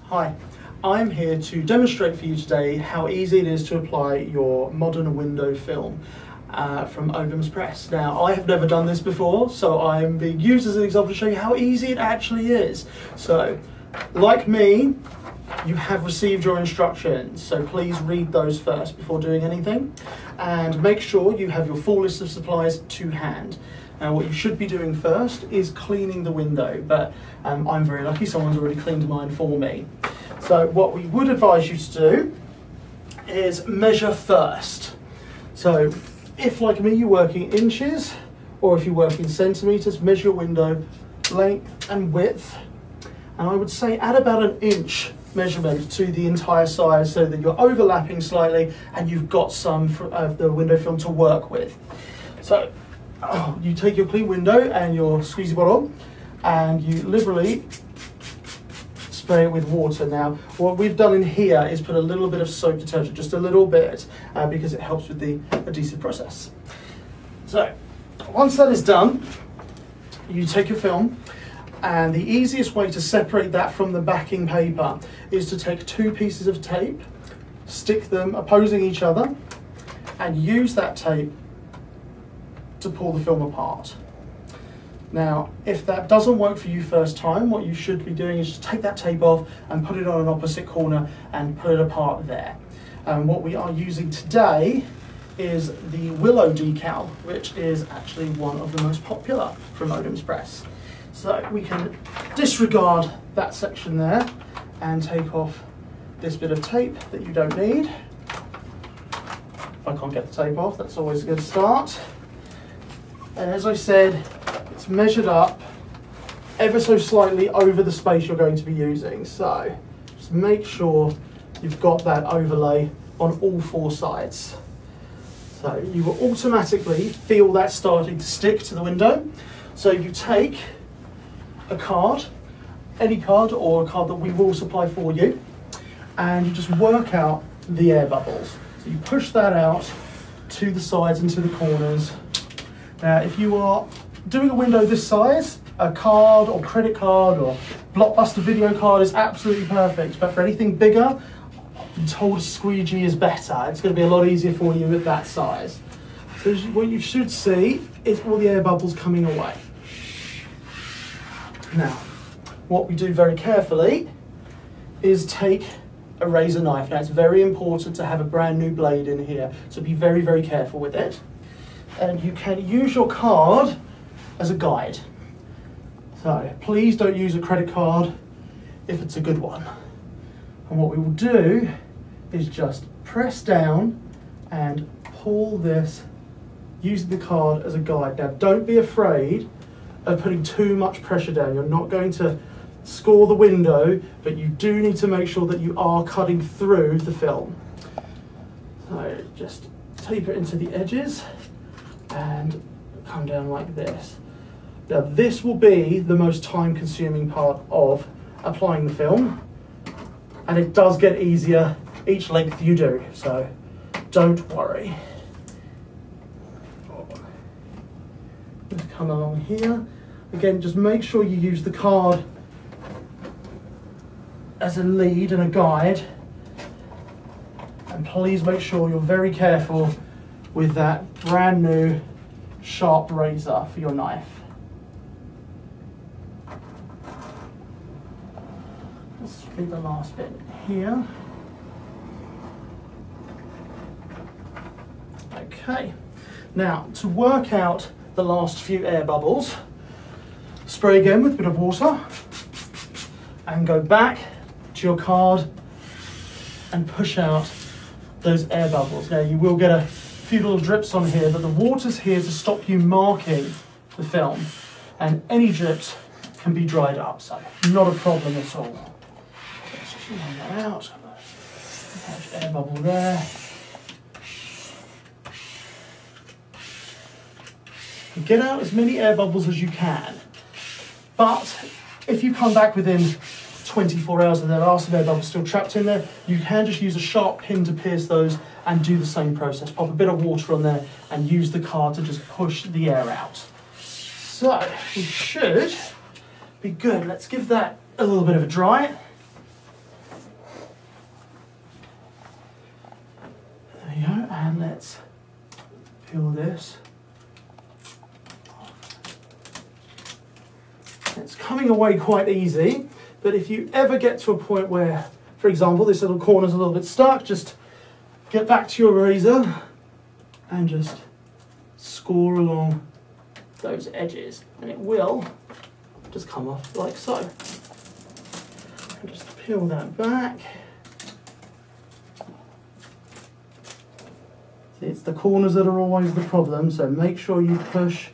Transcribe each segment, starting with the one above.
Hi, I'm here to demonstrate for you today how easy it is to apply your modern window film from Odhams Press. Now, I have never done this before, so I'm being used as an example to show you how easy it actually is. So, like me, you have received your instructions, so please read those first before doing anything, and make sure you have your full list of supplies to hand. Now, what you should be doing first is cleaning the window, but I'm very lucky, someone's already cleaned mine for me. So what we would advise you to do is measure first. So if, like me, you work in inches, or if you work in centimetres, measure your window length and width, and I would say add about an inch measurement to the entire size so that you're overlapping slightly and you've got some of the window film to work with. So you take your clean window and your squeezy bottle and you liberally spray it with water. Now, what we've done in here is put a little bit of soap detergent, just a little bit, because it helps with the adhesive process. So once that is done, you take your film, and the easiest way to separate that from the backing paper is to take two pieces of tape, stick them opposing each other, and use that tape to pull the film apart. Now, if that doesn't work for you first time, what you should be doing is just take that tape off and put it on an opposite corner and put it apart there. What we are using today is the willow decal, which is actually one of the most popular from Odhams Press. So we can disregard that section there and take off this bit of tape that you don't need. If I can't get the tape off, that's always a good start. And as I said, it's measured up ever so slightly over the space you're going to be using. So just make sure you've got that overlay on all four sides. So you will automatically feel that starting to stick to the window. So you take a card, any card or a card that we will supply for you, and you just work out the air bubbles. So you push that out to the sides and to the corners. Now, if you are doing a window this size, a card or credit card or Blockbuster video card is absolutely perfect. But for anything bigger, I'm told squeegee is better. It's going to be a lot easier for you at that size. So what you should see is all the air bubbles coming away. Now, what we do very carefully is take a razor knife. Now, it's very important to have a brand new blade in here, so be very, very careful with it. And you can use your card as a guide. So please don't use a credit card if it's a good one. And what we will do is just press down and pull this using the card as a guide. Now, don't be afraid of putting too much pressure down. You're not going to score the window, but you do need to make sure that you are cutting through the film. So just tape it into the edges and come down like this. Now, this will be the most time-consuming part of applying the film, and it does get easier each length you do, so don't worry. Just come along here. Again, just make sure you use the card as a lead and a guide, and please make sure you're very careful with that brand new sharp razor for your knife. This will be the last bit here. Okay, now to work out the last few air bubbles, spray again with a bit of water and go back to your card and push out those air bubbles. Now, you will get a few little drips on here, but the water's here to stop you marking the film, and any drips can be dried up, so not a problem at all. Let's just run that out. Air bubble there. Get out as many air bubbles as you can, but if you come back within 24 hours and there are some air bubbles still trapped in there, you can just use a sharp pin to pierce those and do the same process. Pop a bit of water on there and use the card to just push the air out. So we should be good. Let's give that a little bit of a dry. let's peel this. It's coming away quite easy, but if you ever get to a point where, for example, this little corner's a little bit stuck, just get back to your razor and just score along those edges, and it will just come off like so. And just peel that back. See, it's the corners that are always the problem, so make sure you push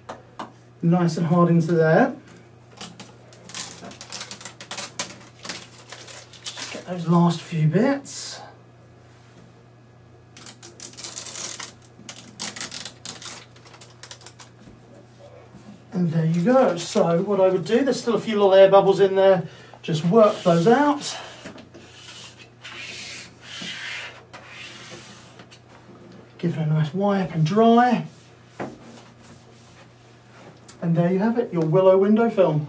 nice and hard into there. Just get those last few bits. And there you go. So what I would do, there's still a few little air bubbles in there, just work those out. Give it a nice wipe and dry. And there you have it, your willow window film.